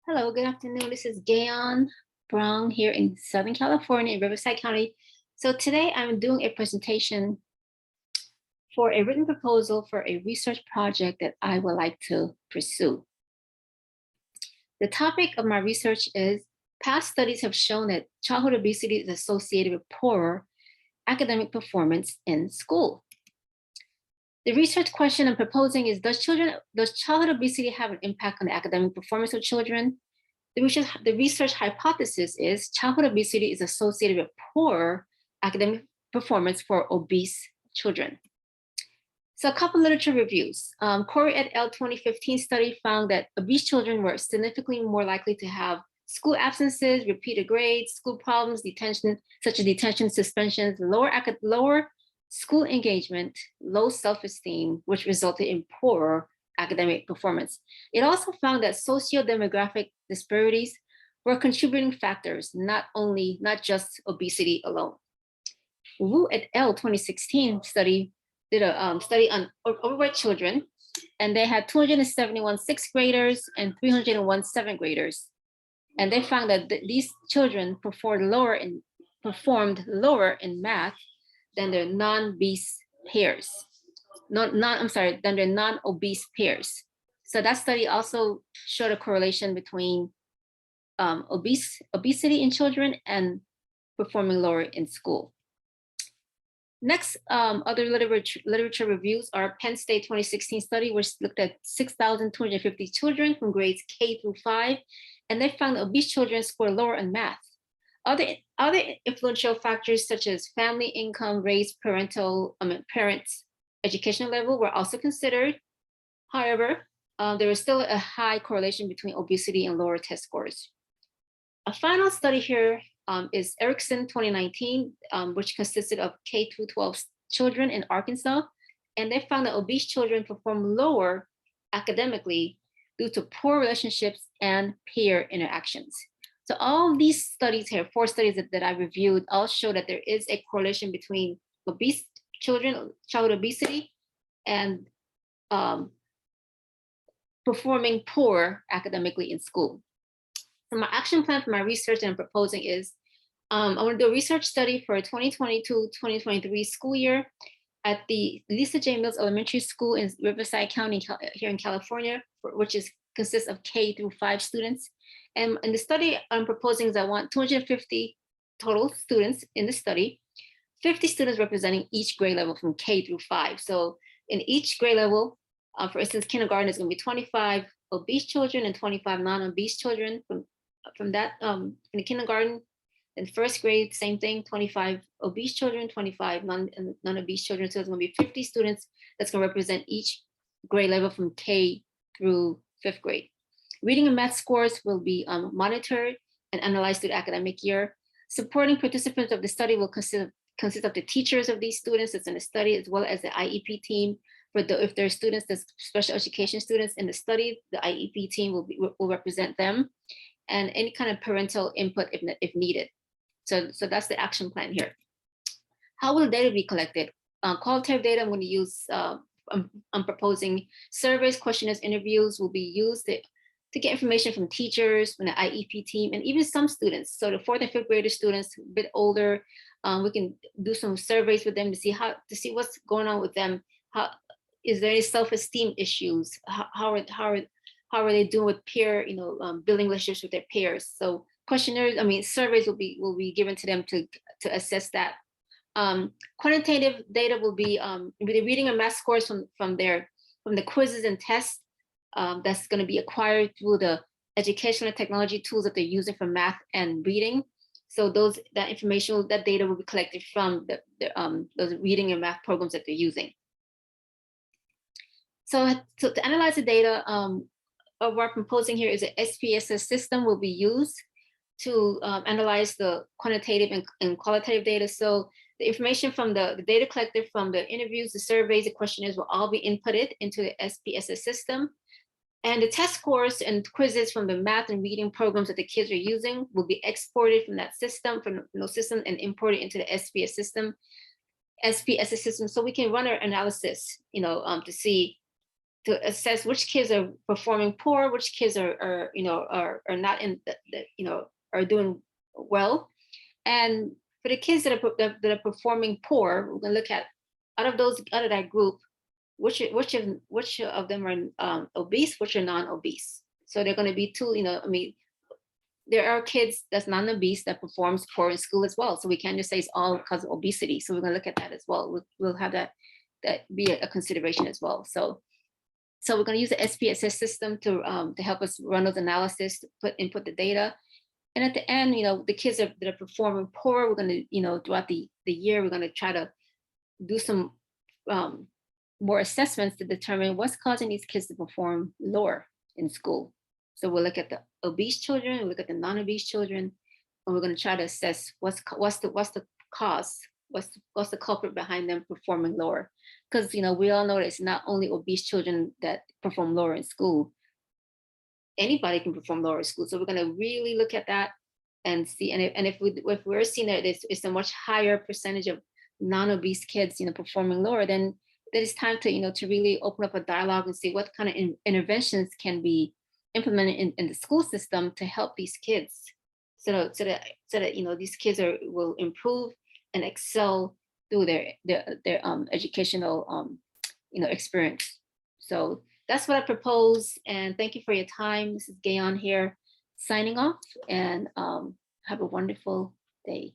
Hello, good afternoon. This is Gayon Brown here in Southern California in Riverside County. So today I'm doing a presentation for a written proposal for a research project that I would like to pursue. The topic of my research is past studies have shown that childhood obesity is associated with poorer academic performance in school. The research question I'm proposing is, does childhood obesity have an impact on the academic performance of children? The research hypothesis is childhood obesity is associated with poor academic performance for obese children. So a couple literature reviews. Corey et al. 2015 study found that obese children were significantly more likely to have school absences, repeated grades, school problems, detention, such as detention, suspensions, lower school engagement, low self-esteem, which resulted in poorer academic performance. It also found that socio-demographic disparities were contributing factors, not just obesity alone. Wu et al. 2016 study did a study on overweight children, and they had 271 sixth graders and 301 seventh graders. And they found that these children performed lower in math than their non-obese peers. Than their non-obese peers. So that study also showed a correlation between obesity in children and performing lower in school. Next, other literature reviews are Penn State 2016 study, which looked at 6,250 children from grades K through 5, and they found obese children score lower in math. Other influential factors such as family income, race, parents' educational level were also considered. However, there was still a high correlation between obesity and lower test scores. A final study here is Erickson 2019, which consisted of K through 12 children in Arkansas. And they found that obese children perform lower academically due to poor relationships and peer interactions. So all these studies here, 4 studies that I reviewed, all show that there is a correlation between obese children, child obesity, and performing poor academically in school. So my action plan for my research that I'm proposing is, I want to do a research study for 2022-2023 school year at the Lisa J. Mills Elementary School in Riverside County here in California, which consists of K through 5 students. And in the study I'm proposing is I want 250 total students in the study, 50 students representing each grade level from K through 5. So in each grade level, for instance, kindergarten is going to be 25 obese children and 25 non-obese children from the kindergarten. In first grade, same thing, 25 obese children, 25 non-obese children. So it's going to be 50 students that's going to represent each grade level from K through 5th grade. Reading and math scores will be monitored and analyzed through the academic year. Supporting participants of the study will consist of the teachers of these students that's in the study, as well as the IEP team. If there are students, that's special education students in the study, the IEP team will represent them, and any kind of parental input if needed. So that's the action plan here. How will the data be collected? Qualitative data I'm going to use, I'm proposing surveys, questionnaires, interviews will be used to get information from teachers, from the IEP team, and even some students. So the 4th and 5th grader students, a bit older, we can do some surveys with them to see what's going on with them. Is there any self-esteem issues? How are they doing with peer, building relationships with their peers? So questionnaires, surveys will be given to them to assess that. Quantitative data will be the reading and math scores from the quizzes and tests that's going to be acquired through the educational and technology tools that they're using for math and reading. So that data will be collected from those reading and math programs that they're using. So to analyze the data, what we're proposing here is an SPSS system will be used to analyze the quantitative and qualitative data. So the information from the data collected from the interviews, the surveys, the questionnaires will all be inputted into the SPSS system. And the test scores and quizzes from the math and reading programs that the kids are using will be exported from that system, and imported into the SPSS system. So we can run our analysis, to see to assess which kids are performing poor, which kids are are not in are doing well. And for the kids that are performing poor, we're going to look at out of that group, which of them are obese, which are non-obese. So they're going to be two. I mean, there are kids that's non-obese that performs poor in school as well. So we can't just say it's all because of obesity. So we're going to look at that as well. We'll have that be a consideration as well. So we're going to use the SPSS system to help us run those analysis, to input the data. And at the end, the kids that are performing poor, we're going to, throughout the year, we're going to try to do some more assessments to determine what's causing these kids to perform lower in school. So we'll look at the obese children, we'll look at the non-obese children, and we're going to try to assess what's the cause, what's the culprit behind them performing lower. Because we all know that it's not only obese children that perform lower in school. Anybody can perform lower in school. So we're going to really look at that and see. And if we're seeing that it's a much higher percentage of non-obese kids, performing lower, then it's time to to really open up a dialogue and see what kind of interventions can be implemented in the school system to help these kids, so that these kids will improve and excel through their educational experience. So that's what I propose, and thank you for your time. This is Gayon here, signing off, and have a wonderful day.